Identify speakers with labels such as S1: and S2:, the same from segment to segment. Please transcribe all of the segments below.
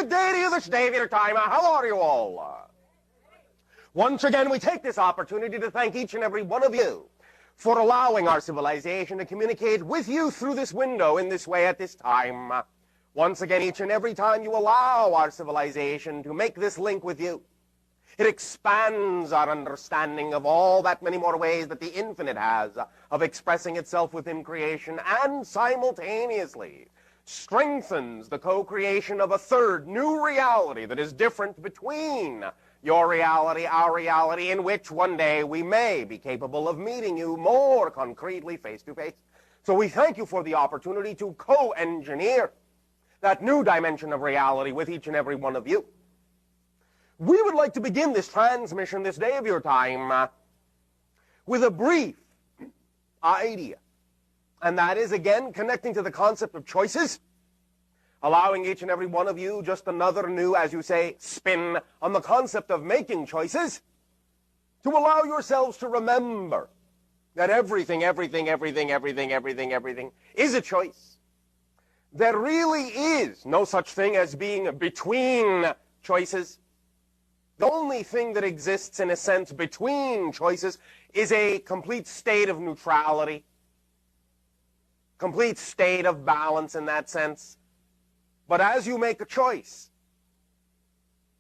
S1: good day to you this day of your time. How are you all? Once again, we take this opportunity to thank each and every one of you for allowing our civilization to communicate with you through this window in this way at this time. Once again, each and every time you allow our civilization to make this link with you, it expands our understanding of all that many more ways that the infinite has of expressing itself within creation, and simultaneously strengthens the co-creation of a third new reality that is different between your reality, our reality, in which one day we may be capable of meeting you more concretely face to face. So we thank you for the opportunity to co-engineer that new dimension of reality with each and every one of you. We would like to begin this transmission this day of your time with a brief idea. And that is, again, connecting to the concept of choices, allowing each and every one of you just another new, as you say, spin on the concept of making choices, to allow yourselves to remember that everything is a choice. There really is no such thing as being between choices. The only thing that exists, in a sense, between choices is a complete state of neutrality, complete state of balance in that sense. But as you make a choice,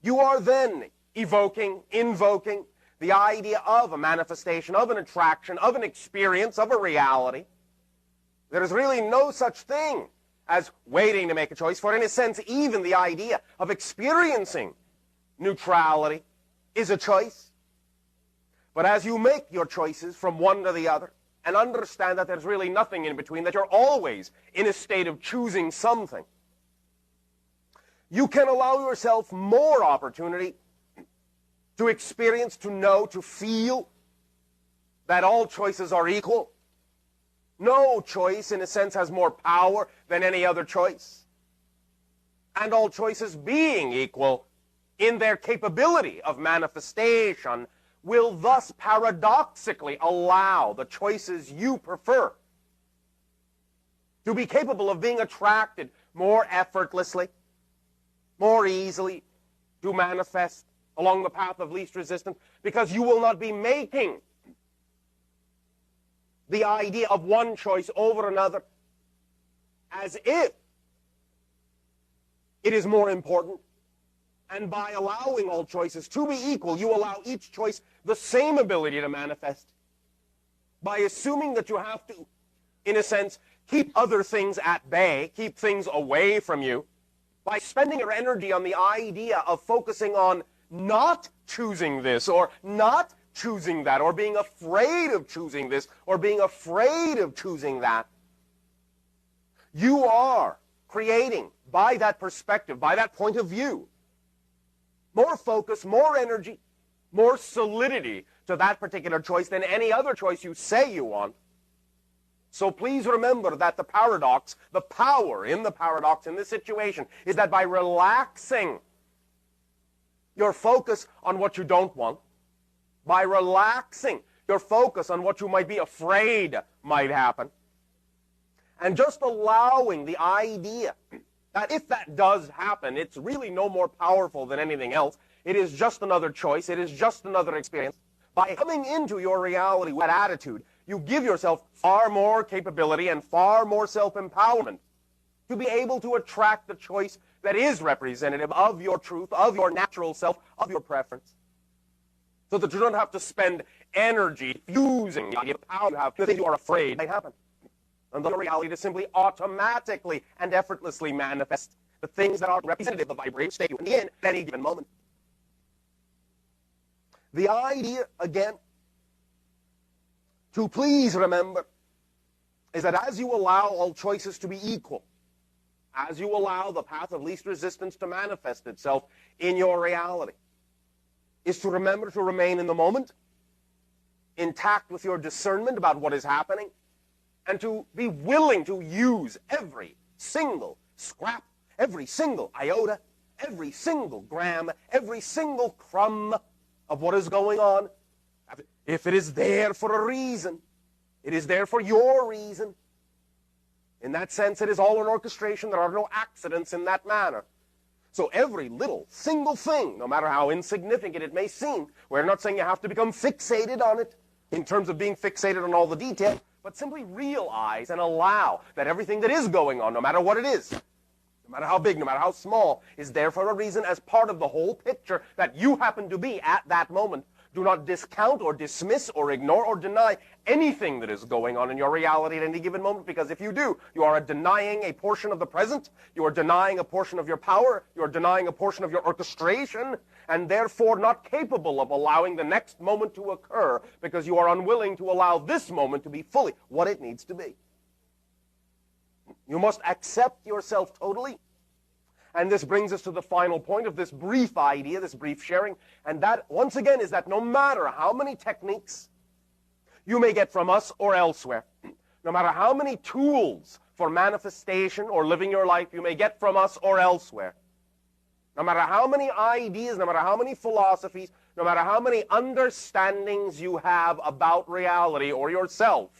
S1: you are then invoking the idea of a manifestation, of an attraction, of an experience, of a reality. There is really no such thing as waiting to make a choice, for in a sense, even the idea of experiencing neutrality is a choice. But as you make your choices from one to the other, and understand that there's really nothing in between, that you're always in a state of choosing something, you can allow yourself more opportunity to experience, to know, to feel that all choices are equal. No choice, in a sense, has more power than any other choice. And all choices being equal in their capability of manifestation will thus paradoxically allow the choices you prefer to be capable of being attracted more effortlessly, more easily, to manifest along the path of least resistance, because you will not be making the idea of one choice over another as if it is more important. And by allowing all choices to be equal, you allow each choice the same ability to manifest. By assuming that you have to, in a sense, keep other things at bay, keep things away from you, by spending your energy on the idea of focusing on not choosing this or not choosing that, or being afraid of choosing this or being afraid of choosing that, you are creating, by that perspective, by that point of view, more focus, more energy, more solidity to that particular choice than any other choice you say you want. So please remember that the paradox, the power in the paradox in this situation, is that by relaxing your focus on what you don't want, by relaxing your focus on what you might be afraid might happen, and just allowing the idea that if that does happen, it's really no more powerful than anything else. It is just another choice. It is just another experience. By coming into your reality with that attitude, you give yourself far more capability and far more self-empowerment to be able to attract the choice that is representative of your truth, of your natural self, of your preference. So that you don't have to spend energy fusing the idea of power you have to the things you are afraid might happen. And the reality to simply automatically and effortlessly manifest the things that are representative of the vibrating state you are in at any given moment. The idea, again, to please remember, is that as you allow all choices to be equal, as you allow the path of least resistance to manifest itself in your reality, is to remember to remain in the moment, intact with your discernment about what is happening, and to be willing to use every single scrap, every single iota, every single gram, every single crumb of what is going on. If it is there for a reason, it is there for your reason. In that sense, it is all an orchestration. There are no accidents in that manner. So every little single thing, no matter how insignificant it may seem, we're not saying you have to become fixated on it in terms of being fixated on all the details, but simply realize and allow that everything that is going on, no matter what it is, no matter how big, no matter how small, is there for a reason as part of the whole picture that you happen to be at that moment. Do not discount or dismiss or ignore or deny anything that is going on in your reality at any given moment, because if you do, you are denying a portion of the present, you are denying a portion of your power, you are denying a portion of your orchestration, and therefore not capable of allowing the next moment to occur because you are unwilling to allow this moment to be fully what it needs to be. You must accept yourself totally. And this brings us to the final point of this brief idea, this brief sharing, and that, once again, is that no matter how many techniques you may get from us or elsewhere, no matter how many tools for manifestation or living your life you may get from us or elsewhere, no matter how many ideas, no matter how many philosophies, no matter how many understandings you have about reality or yourself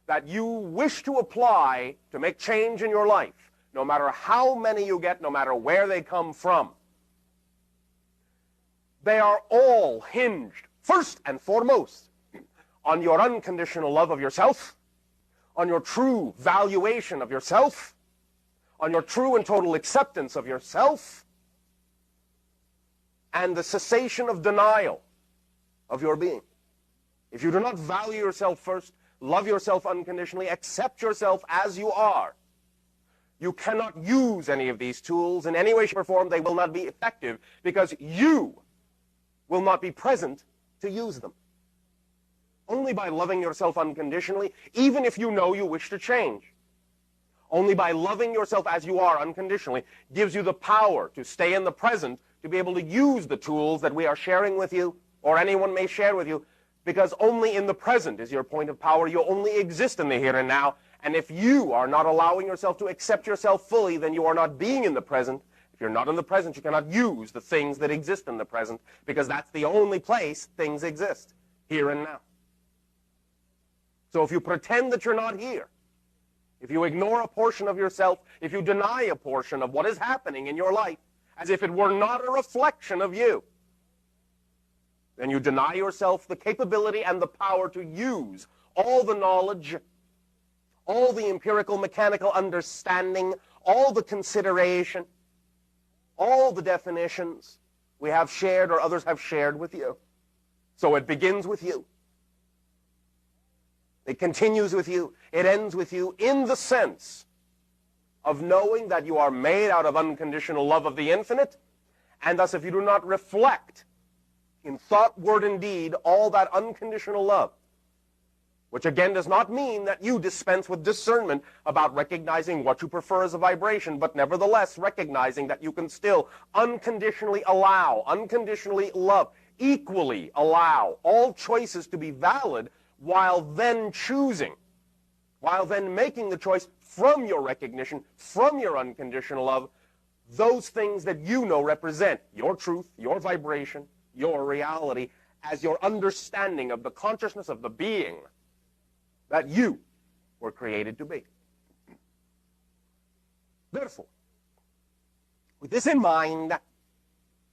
S1: that you wish to apply to make change in your life, no matter how many you get, no matter where they come from, they are all hinged, first and foremost, on your unconditional love of yourself, on your true valuation of yourself, on your true and total acceptance of yourself, and the cessation of denial of your being. If you do not value yourself first, love yourself unconditionally, accept yourself as you are, you cannot use any of these tools in any way, shape, or form. They will not be effective because you will not be present to use them. Only by loving yourself unconditionally, even if you know you wish to change. Only by loving yourself as you are unconditionally gives you the power to stay in the present, to be able to use the tools that we are sharing with you, or anyone may share with you, because only in the present is your point of power. You only exist in the here and now. And if you are not allowing yourself to accept yourself fully, then you are not being in the present. If you're not in the present, you cannot use the things that exist in the present, because that's the only place things exist, here and now. So if you pretend that you're not here, if you ignore a portion of yourself, if you deny a portion of what is happening in your life, as if it were not a reflection of you, then you deny yourself the capability and the power to use all the knowledge, all the empirical mechanical understanding, all the consideration, all the definitions we have shared or others have shared with you. So it begins with you. It continues with you. It ends with you in the sense of knowing that you are made out of unconditional love of the infinite, and thus if you do not reflect in thought, word, and deed all that unconditional love, which again does not mean that you dispense with discernment about recognizing what you prefer as a vibration, but nevertheless recognizing that you can still unconditionally allow, unconditionally love, equally allow all choices to be valid, while then choosing, while then making the choice from your recognition, from your unconditional love, those things that you know represent your truth, your vibration, your reality, as your understanding of the consciousness of the being that you were created to be. Therefore, with this in mind,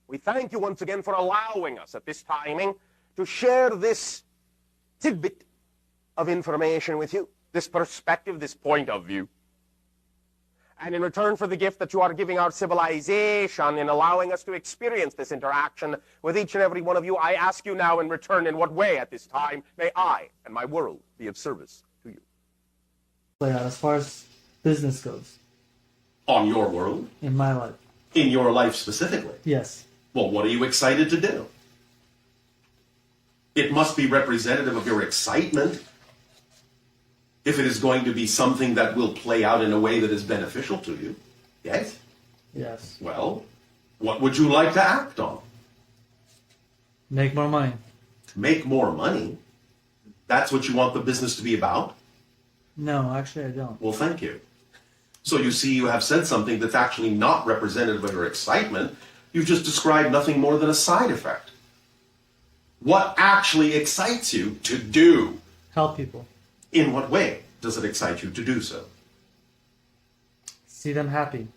S1: we thank you once again for allowing us at this timing to share this tidbit of information with you, this perspective, this point of view. And in return for the gift that you are giving our civilization in allowing us to experience this interaction with each and every one of you, I ask you now in return, in what way at this time may I and my world be of service to you?
S2: As far as business goes.
S3: On your world?
S2: In my life.
S3: In your life specifically?
S2: Yes.
S3: Well, what are you excited to do? It must be representative of your excitement. If it is going to be something that will play out in a way that is beneficial to you. Yes?
S2: Yes.
S3: Well, what would you like to act on?
S2: Make more money.
S3: Make more money? That's what you want the business to be about?
S2: No, actually I don't.
S3: Well, thank you. So you see, you have said something that's actually not representative of your excitement. You've just described nothing more than a side effect. What actually excites you to do?
S2: Help people.
S3: In what way does it excite you to do so?
S2: See them happy.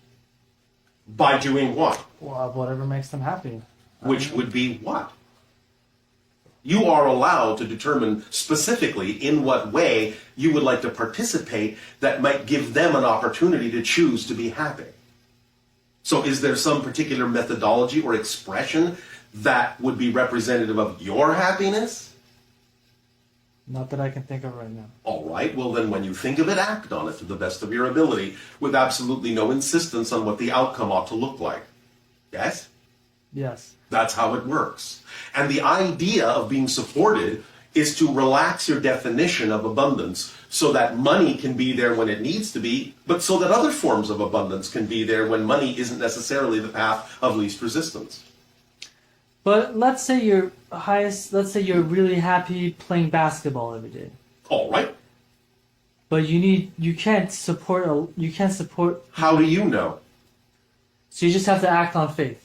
S3: By doing what?
S2: Well, whatever makes them happy.
S3: Which would be what? You are allowed to determine specifically in what way you would like to participate that might give them an opportunity to choose to be happy. So is there some particular methodology or expression that would be representative of your happiness?
S2: Not that I can think of right now.
S3: All right, well then when you think of it, act on it to the best of your ability with absolutely no insistence on what the outcome ought to look like. Yes?
S2: Yes.
S3: That's how it works. And the idea of being supported is to relax your definition of abundance so that money can be there when it needs to be, but so that other forms of abundance can be there when money isn't necessarily the path of least resistance.
S2: But let's say you're really happy playing basketball every day.
S3: All right.
S2: But you can't support.
S3: How do you know?
S2: So you just have to act on faith.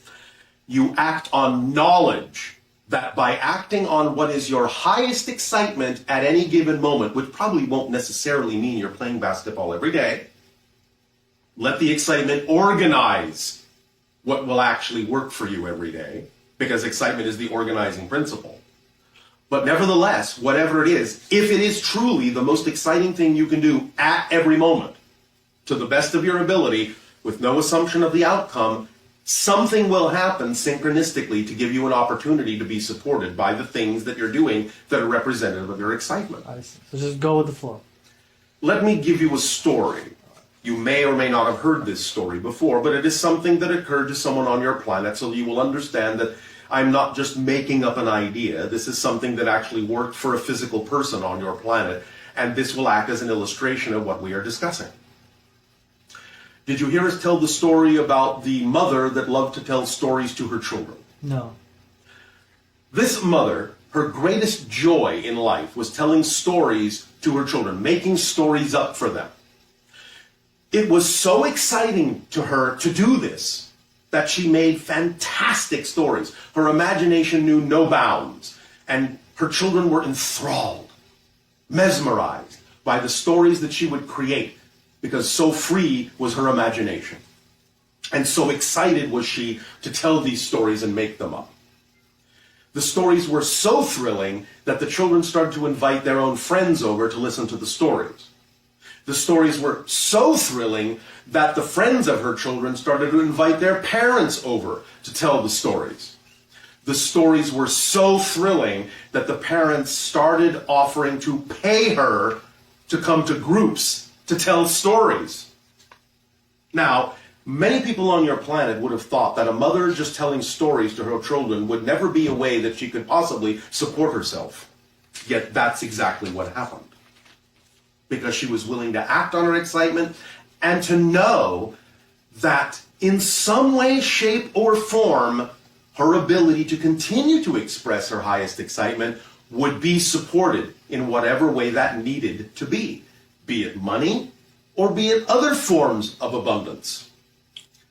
S3: You act on knowledge that by acting on what is your highest excitement at any given moment, which probably won't necessarily mean you're playing basketball every day, let the excitement organize what will actually work for you every day, because excitement is the organizing principle. But nevertheless, whatever it is, if it is truly the most exciting thing you can do at every moment, to the best of your ability, with no assumption of the outcome, something will happen synchronistically to give you an opportunity to be supported by the things that you're doing that are representative of your excitement.
S2: I see. So just go with the flow.
S3: Let me give you a story. You may or may not have heard this story before, but it is something that occurred to someone on your planet, so you will understand that I'm not just making up an idea. This is something that actually worked for a physical person on your planet, and this will act as an illustration of what we are discussing. Did you hear us tell the story about the mother that loved to tell stories to her children?
S2: No.
S3: This mother, her greatest joy in life was telling stories to her children, making stories up for them. It was so exciting to her to do this that she made fantastic stories. Her imagination knew no bounds, and her children were enthralled, mesmerized by the stories that she would create, because so free was her imagination. And so excited was she to tell these stories and make them up. The stories were so thrilling that the children started to invite their own friends over to listen to the stories. The stories were so thrilling that the friends of her children started to invite their parents over to tell the stories. The stories were so thrilling that the parents started offering to pay her to come to groups to tell stories. Now, many people on your planet would have thought that a mother just telling stories to her children would never be a way that she could possibly support herself. Yet that's exactly what happened. Because she was willing to act on her excitement and to know that in some way, shape, or form, her ability to continue to express her highest excitement would be supported in whatever way that needed to be it money or be it other forms of abundance.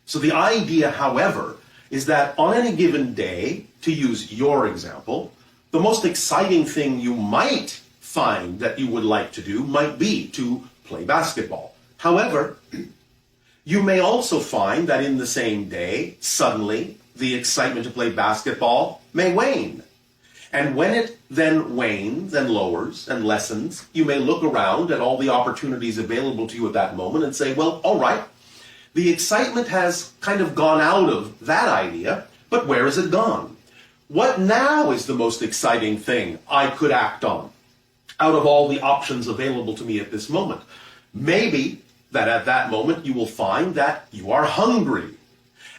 S3: So the idea, however, is that on any given day, to use your example, the most exciting thing you might find that you would like to do might be to play basketball. However, you may also find that in the same day, suddenly, the excitement to play basketball may wane. And when it then wanes and lowers and lessens, you may look around at all the opportunities available to you at that moment and say, well, all right, the excitement has kind of gone out of that idea, but where has it gone? What now is the most exciting thing I could act on out of all the options available to me at this moment? Maybe that at that moment you will find that you are hungry,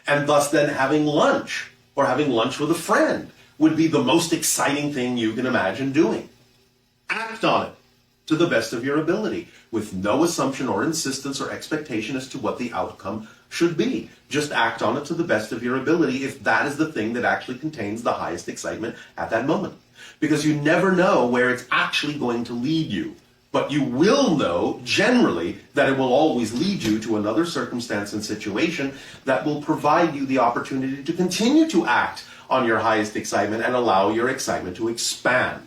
S3: and thus then having lunch or having lunch with a friend would be the most exciting thing you can imagine doing. Act on it to the best of your ability, with no assumption or insistence or expectation as to what the outcome should be. Just act on it to the best of your ability if that is the thing that actually contains the highest excitement at that moment. Because you never know where it's actually going to lead you. But you will know, generally, that it will always lead you to another circumstance and situation that will provide you the opportunity to continue to act on your highest excitement and allow your excitement to expand.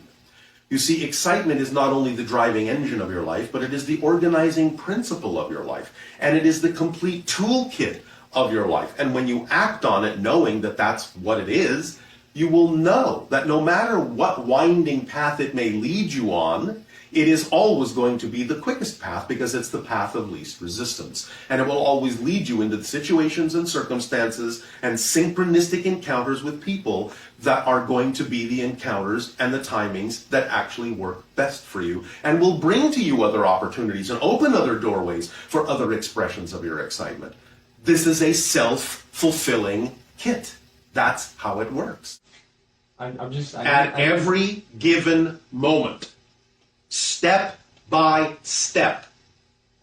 S3: You see, excitement is not only the driving engine of your life, but it is the organizing principle of your life. And it is the complete toolkit of your life. And when you act on it knowing that that's what it is, you will know that no matter what winding path it may lead you on, it is always going to be the quickest path because it's the path of least resistance. And it will always lead you into the situations and circumstances and synchronistic encounters with people that are going to be the encounters and the timings that actually work best for you and will bring to you other opportunities and open other doorways for other expressions of your excitement. This is a self-fulfilling kit. That's how it works. At every given moment, step by step,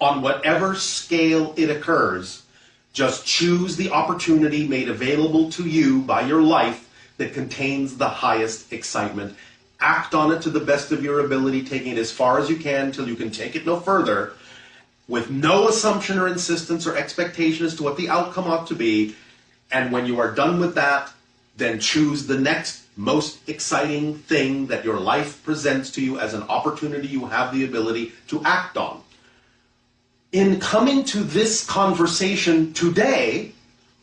S3: on whatever scale it occurs, just choose the opportunity made available to you by your life that contains the highest excitement. Act on it to the best of your ability, taking it as far as you can until you can take it no further, with no assumption or insistence or expectation as to what the outcome ought to be. And when you are done with that, then choose the next most exciting thing that your life presents to you as an opportunity you have the ability to act on. In coming to this conversation today,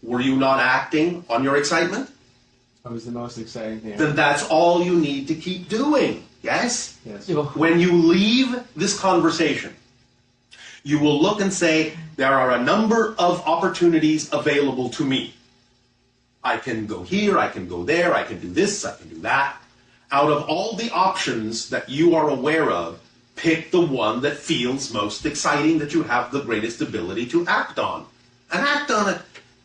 S3: were you not acting on your excitement?
S4: That was the most exciting thing.
S3: Then that's all you need to keep doing, yes?
S4: Yes.
S3: When you leave this conversation, you will look and say, there are a number of opportunities available to me. I can go here, I can go there, I can do this, I can do that. Out of all the options that you are aware of, pick the one that feels most exciting, that you have the greatest ability to act on. And act on it,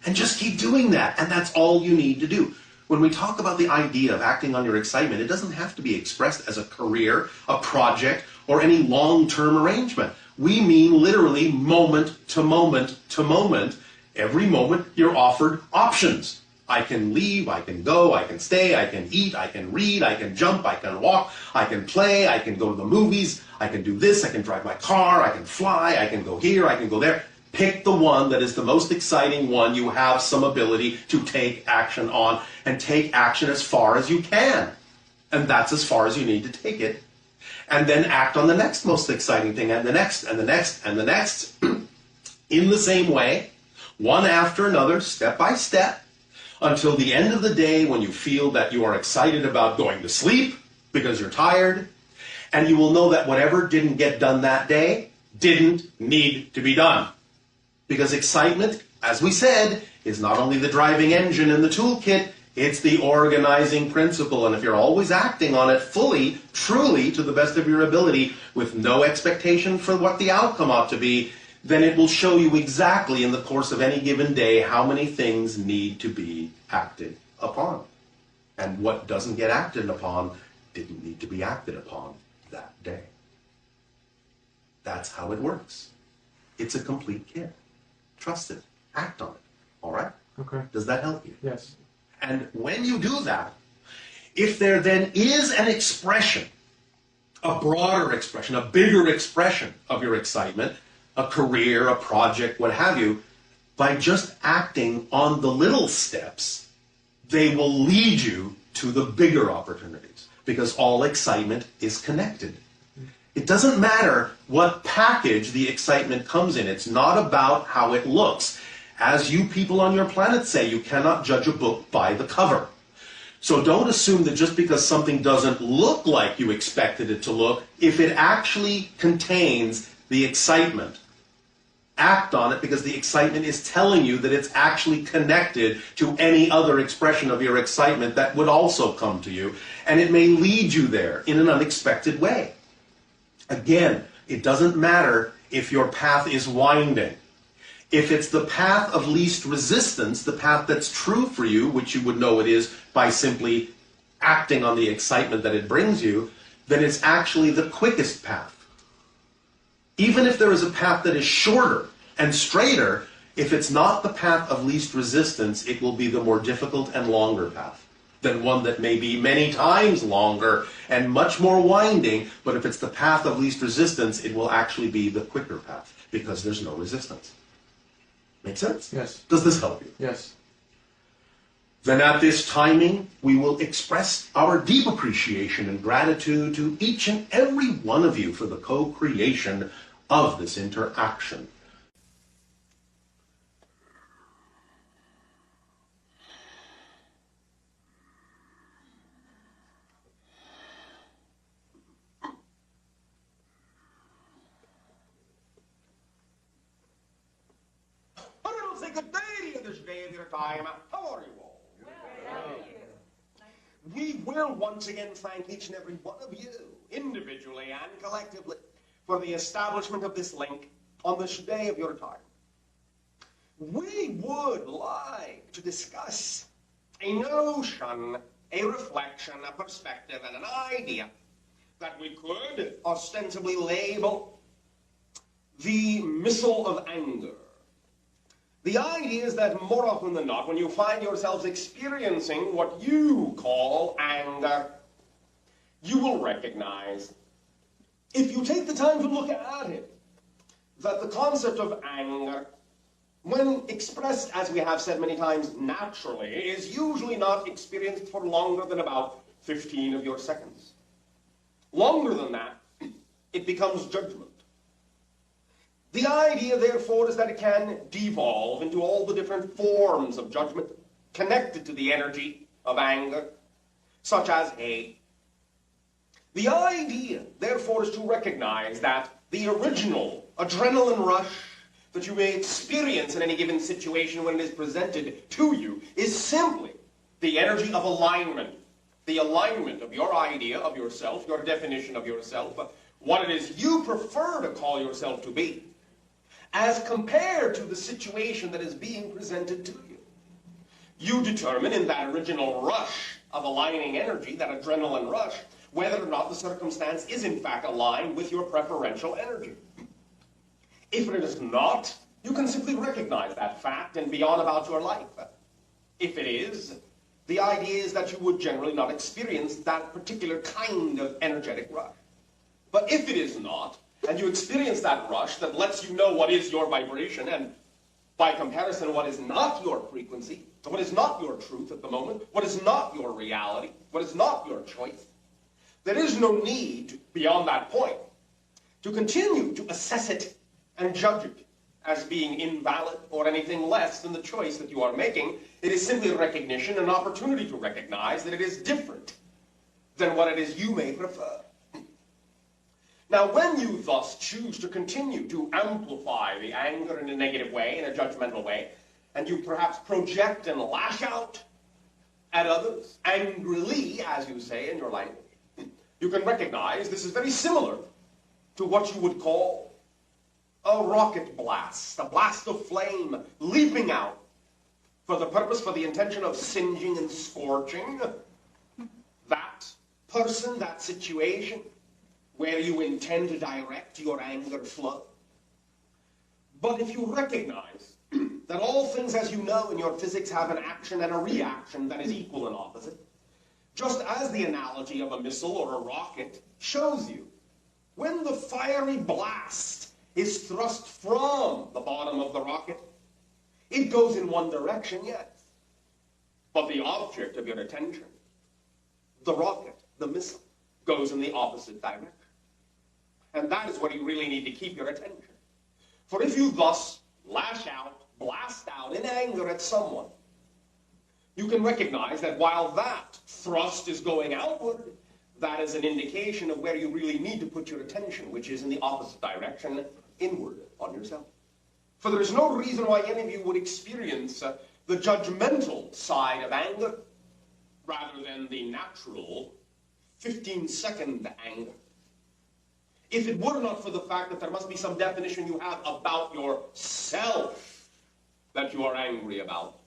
S3: and just keep doing that. And that's all you need to do. When we talk about the idea of acting on your excitement, it doesn't have to be expressed as a career, a project, or any long-term arrangement. We mean literally moment to moment to moment. Every moment you're offered options. I can leave, I can go, I can stay, I can eat, I can read, I can jump, I can walk, I can play, I can go to the movies, I can do this, I can drive my car, I can fly, I can go here, I can go there. Pick the one that is the most exciting one you have some ability to take action on, and take action as far as you can. And that's as far as you need to take it. And then act on the next most exciting thing, and the next, and the next, and the next, in the same way, one after another, step by step, until the end of the day when you feel that you are excited about going to sleep because you're tired, and you will know that whatever didn't get done that day didn't need to be done. Because excitement, as we said, is not only the driving engine in the toolkit, it's the organizing principle. And if you're always acting on it fully, truly, to the best of your ability, with no expectation for what the outcome ought to be, then it will show you exactly in the course of any given day how many things need to be acted upon. And what doesn't get acted upon didn't need to be acted upon that day. That's how it works. It's a complete kit. Trust it. Act on it. All right?
S4: Okay.
S3: Does that help you?
S4: Yes.
S3: And when you do that, if there then is an expression, a broader expression, a bigger expression of your excitement, a career, a project, what have you, by just acting on the little steps, they will lead you to the bigger opportunities, because all excitement is connected. It doesn't matter what package the excitement comes in. It's not about how it looks. As you people on your planet say, you cannot judge a book by the cover. So don't assume that just because something doesn't look like you expected it to look, if it actually contains the excitement, act on it, because the excitement is telling you that it's actually connected to any other expression of your excitement that would also come to you, and it may lead you there in an unexpected way. Again, it doesn't matter if your path is winding. If it's the path of least resistance, the path that's true for you, which you would know it is by simply acting on the excitement that it brings you, then it's actually the quickest path. Even if there is a path that is shorter and straighter, if it's not the path of least resistance, it will be the more difficult and longer path than one that may be many times longer and much more winding. But if it's the path of least resistance, it will actually be the quicker path because there's no resistance. Make sense?
S4: Yes.
S3: Does this help you?
S4: Yes.
S3: Then at this timing, we will express our deep appreciation and gratitude to each and every one of you for the co-creation of this interaction.
S1: good day to you this day of your time. How are you all? We will once again thank each and every one of you, individually and collectively, for the establishment of this link on this day of your time. We would like to discuss a notion, a reflection, a perspective, and an idea that we could ostensibly label the missile of anger. The idea is that more often than not, when you find yourselves experiencing what you call anger, you will recognize, if you take the time to look at it, that the concept of anger, when expressed, as we have said many times, naturally, is usually not experienced for longer than about 15 of your seconds. Longer than that, it becomes judgment. The idea, therefore, is that it can devolve into all the different forms of judgment connected to the energy of anger, such as hate. The idea, therefore, is to recognize that the original adrenaline rush that you may experience in any given situation when it is presented to you is simply the energy of alignment, the alignment of your idea of yourself, your definition of yourself, what it is you prefer to call yourself to be, as compared to the situation that is being presented to you. You determine in that original rush of aligning energy, that adrenaline rush, whether or not the circumstance is in fact aligned with your preferential energy. If it is not, you can simply recognize that fact and be on about your life. If it is, the idea is that you would generally not experience that particular kind of energetic rush. But if it is not, and you experience that rush that lets you know what is your vibration, and by comparison, what is not your frequency, what is not your truth at the moment, what is not your reality, what is not your choice, there is no need, beyond that point, to continue to assess it and judge it as being invalid or anything less than the choice that you are making. It is simply a recognition, an opportunity to recognize that it is different than what it is you may prefer. Now, when you thus choose to continue to amplify the anger in a negative way, in a judgmental way, and you perhaps project and lash out at others, angrily, as you say in your language, you can recognize this is very similar to what you would call a rocket blast, a blast of flame leaping out for the purpose, for the intention of singeing and scorching that person, that situation, where you intend to direct your anger flow. But if you recognize that all things, as you know in your physics, have an action and a reaction that is equal and opposite, just as the analogy of a missile or a rocket shows you, when the fiery blast is thrust from the bottom of the rocket, it goes in one direction, yes. But the object of your attention, the rocket, the missile, goes in the opposite direction. And that is what you really need to keep your attention. For if you thus lash out, blast out in anger at someone, you can recognize that while that thrust is going outward, that is an indication of where you really need to put your attention, which is in the opposite direction, inward on yourself. For there is no reason why any of you would experience the judgmental side of anger rather than the natural 15-second anger. If it were not for the fact that there must be some definition you have about yourself that you are angry about,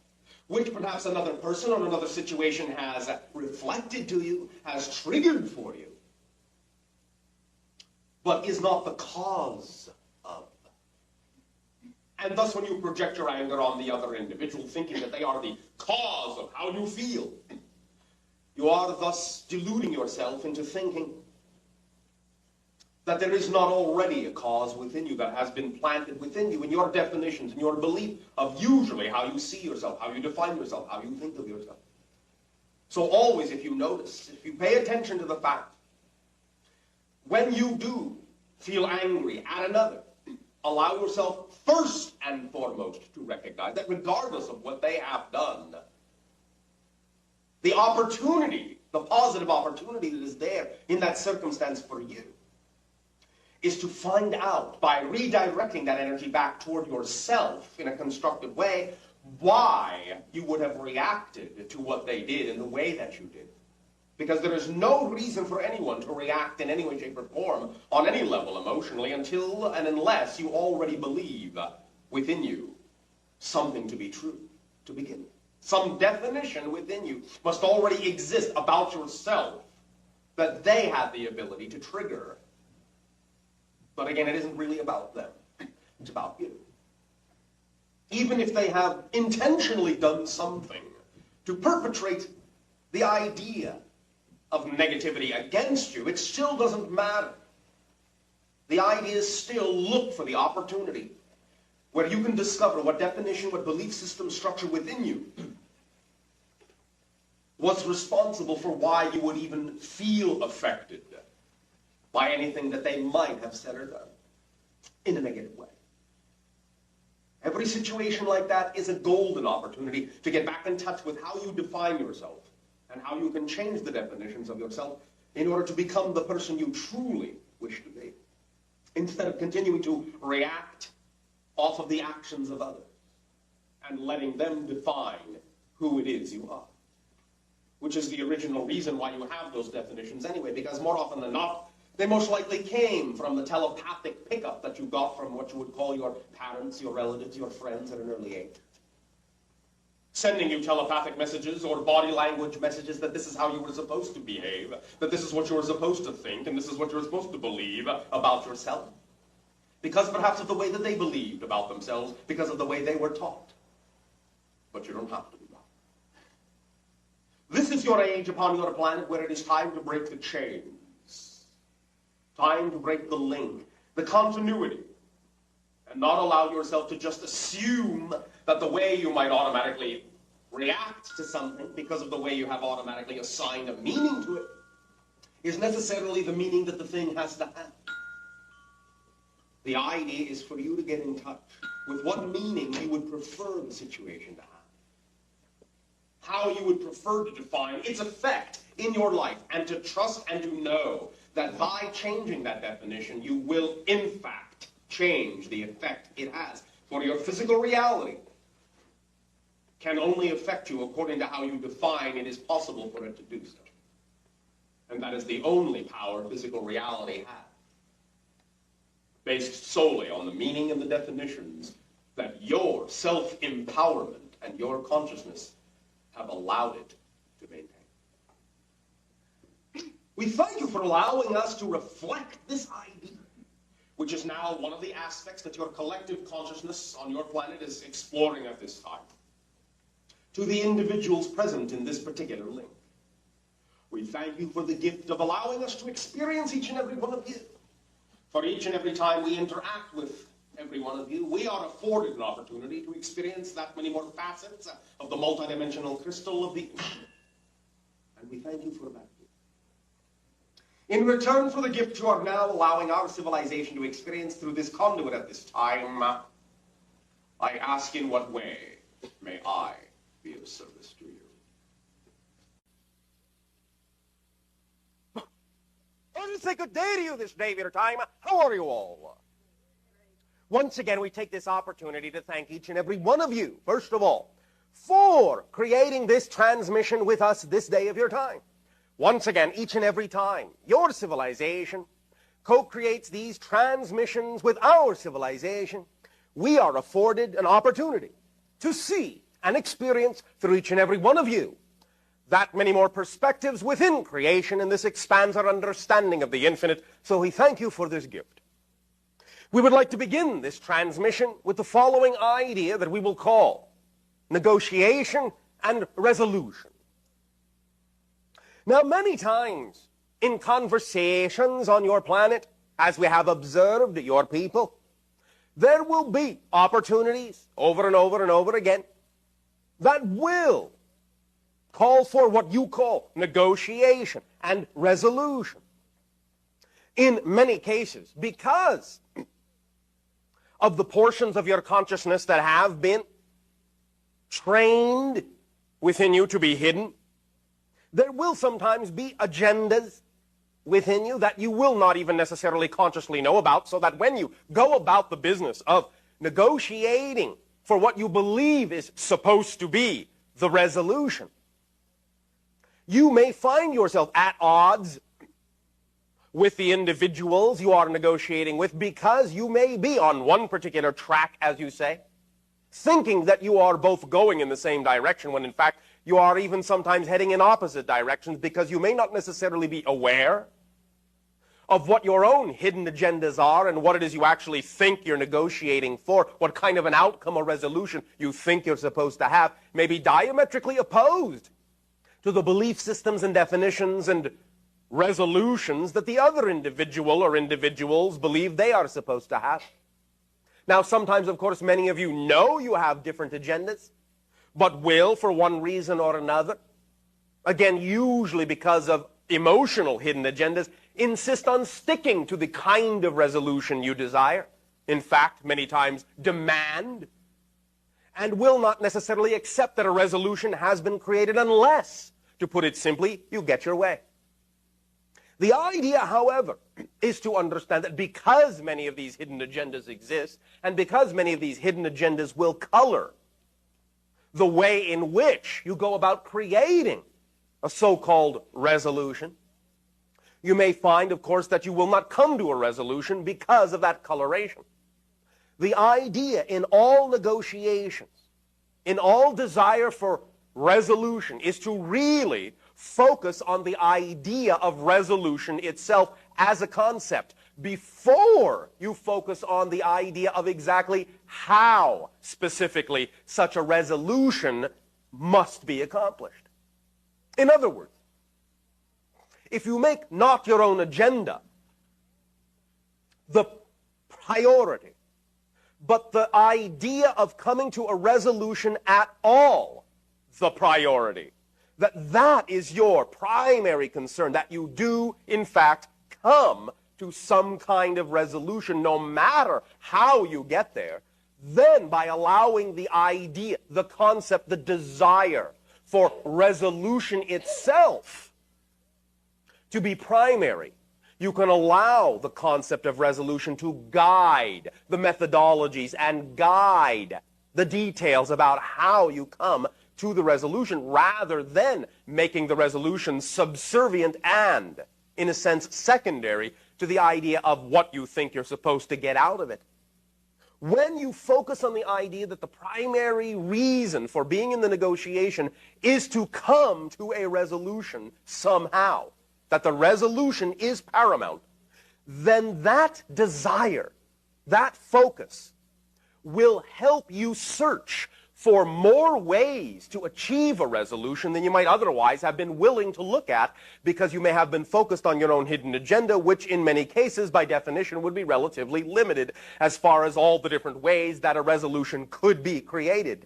S1: which perhaps another person or another situation has reflected to you, has triggered for you, but is not the cause of. And thus when you project your anger on the other individual, thinking that they are the cause of how you feel, you are thus deluding yourself into thinking that there is not already a cause within you that has been planted within you in your definitions, in your belief of usually how you see yourself, how you define yourself, how you think of yourself. So always, if you notice, if you pay attention to the fact, when you do feel angry at another, allow yourself first and foremost to recognize that regardless of what they have done, the opportunity, the positive opportunity that is there in that circumstance for you, is to find out, by redirecting that energy back toward yourself in a constructive way, why you would have reacted to what they did in the way that you did. Because there is no reason for anyone to react in any way, shape, or form on any level emotionally until and unless you already believe within you something to be true to begin with. Some definition within you must already exist about yourself that they have the ability to trigger. But again, it isn't really about them. It's about you. Even if they have intentionally done something to perpetrate the idea of negativity against you, it still doesn't matter. The idea is still look for the opportunity where you can discover what definition, what belief system structure within you was responsible for why you would even feel affected by anything that they might have said or done in a negative way. Every situation like that is a golden opportunity to get back in touch with how you define yourself and how you can change the definitions of yourself in order to become the person you truly wish to be, instead of continuing to react off of the actions of others and letting them define who it is you are, which is the original reason why you have those definitions anyway, because more often than not, they most likely came from the telepathic pickup that you got from what you would call your parents, your relatives, your friends at an early age. Sending you telepathic messages or body language messages that this is how you were supposed to behave, that this is what you were supposed to think, and this is what you're supposed to believe about yourself. Because perhaps of the way that they believed about themselves, because of the way they were taught. But you don't have to be wrong. This is your age upon your planet where it is time to break the chains. Time to break the link, the continuity, and not allow yourself to just assume that the way you might automatically react to something because of the way you have automatically assigned a meaning to it is necessarily the meaning that the thing has to have. The idea is for you to get in touch with what meaning you would prefer the situation to have. How you would prefer to define its effect in your life, and to trust and to know that by changing that definition, you will in fact change the effect it has. For your physical reality can only affect you according to how you define it is possible for it to do so. And that is the only power physical reality has, based solely on the meaning and the definitions that your self-empowerment and your consciousness have allowed it to maintain. We thank you for allowing us to reflect this idea, which is now one of the aspects that your collective consciousness on your planet is exploring at this time, to the individuals present in this particular link. We thank you for the gift of allowing us to experience each and every one of you. For each and every time we interact with every one of you, we are afforded an opportunity to experience that many more facets of the multidimensional crystal of the infinite. And we thank you for that. In return for the gift you are now allowing our civilization to experience through this conduit at this time, I ask, in what way may I be of service to you? I want to say good day to you this day of your time. How are you all? Once again, we take this opportunity to thank each and every one of you, first of all, for creating this transmission with us this day of your time. Once again, each and every time, your civilization co-creates these transmissions with our civilization, we are afforded an opportunity to see and experience through each and every one of you that many more perspectives within creation, and this expands our understanding of the infinite. So we thank you for this gift. We would like to begin this transmission with the following idea that we will call negotiation and resolution. Now, many times in conversations on your planet, as we have observed your people, there will be opportunities over and over and over again that will call for what you call negotiation and resolution. In many cases, because of the portions of your consciousness that have been trained within you to be hidden, there will sometimes be agendas within you that you will not even necessarily consciously know about, so that when you go about the business of negotiating for what you believe is supposed to be the resolution, you may find yourself at odds with the individuals you are negotiating with, because you may be on one particular track, as you say, thinking that you are both going in the same direction, when in fact you are even sometimes heading in opposite directions, because you may not necessarily be aware of what your own hidden agendas are and what it is you actually think you're negotiating for. What kind of an outcome or resolution you think you're supposed to have may be diametrically opposed to the belief systems and definitions and resolutions that the other individual or individuals believe they are supposed to have. Now, sometimes, of course, many of you know you have different agendas, but will, for one reason or another, again, usually because of emotional hidden agendas, insist on sticking to the kind of resolution you desire. In fact, many times demand, and will not necessarily accept that a resolution has been created unless, to put it simply, you get your way. The idea, however, is to understand that because many of these hidden agendas exist, and because many of these hidden agendas will color the way in which you go about creating a so-called resolution, you may find, of course, that you will not come to a resolution because of that coloration. The idea in all negotiations, in all desire for resolution, is to really focus on the idea of resolution itself as a concept before you focus on the idea of exactly how specifically such a resolution must be accomplished. In other words, if you make not your own agenda the priority, but the idea of coming to a resolution at all the priority, that is your primary concern, that you do, in fact, come to some kind of resolution, no matter how you get there, then by allowing the idea, the concept, the desire for resolution itself to be primary, you can allow the concept of resolution to guide the methodologies and guide the details about how you come to the resolution, rather than making the resolution subservient and, in a sense, secondary to the idea of what you think you're supposed to get out of it. When you focus on the idea that the primary reason for being in the negotiation is to come to a resolution somehow, that the resolution is paramount, then that desire, that focus, will help you search for more ways to achieve a resolution than you might otherwise have been willing to look at, because you may have been focused on your own hidden agenda, which in many cases, by definition, would be relatively limited as far as all the different ways that a resolution could be created.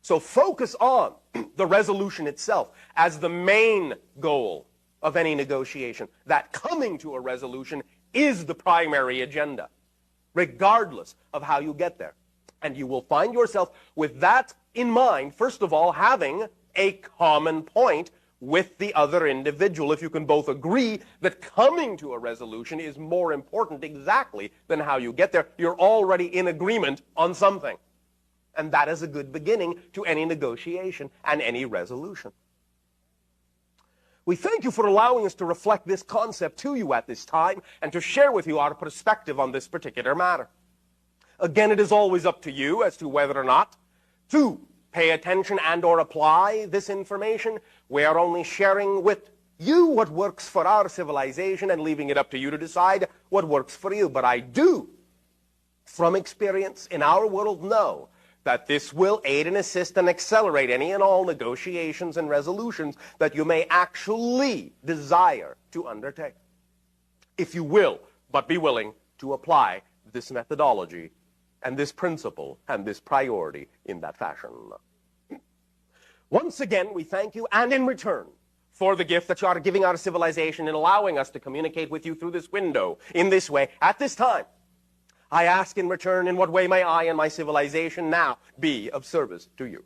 S1: So focus on the resolution itself as the main goal of any negotiation, that coming to a resolution is the primary agenda, regardless of how you get there. And you will find yourself with that in mind, first of all, having a common point with the other individual. If you can both agree that coming to a resolution is more important exactly than how you get there, you're already in agreement on something. And that is a good beginning to any negotiation and any resolution. We thank you for allowing us to reflect this concept to you at this time and to share with you our perspective on this particular matter. Again, it is always up to you as to whether or not to pay attention and or apply this information. We are only sharing with you what works for our civilization and leaving it up to you to decide what works for you. But I do, from experience in our world, know that this will aid and assist and accelerate any and all negotiations and resolutions that you may actually desire to undertake, if you will, but be willing to apply this methodology and this principle and this priority in that fashion. Once again, we thank you, and in return for the gift that you are giving our civilization in allowing us to communicate with you through this window in this way at this time, I ask in return, in what way may I and my civilization now be of service to you?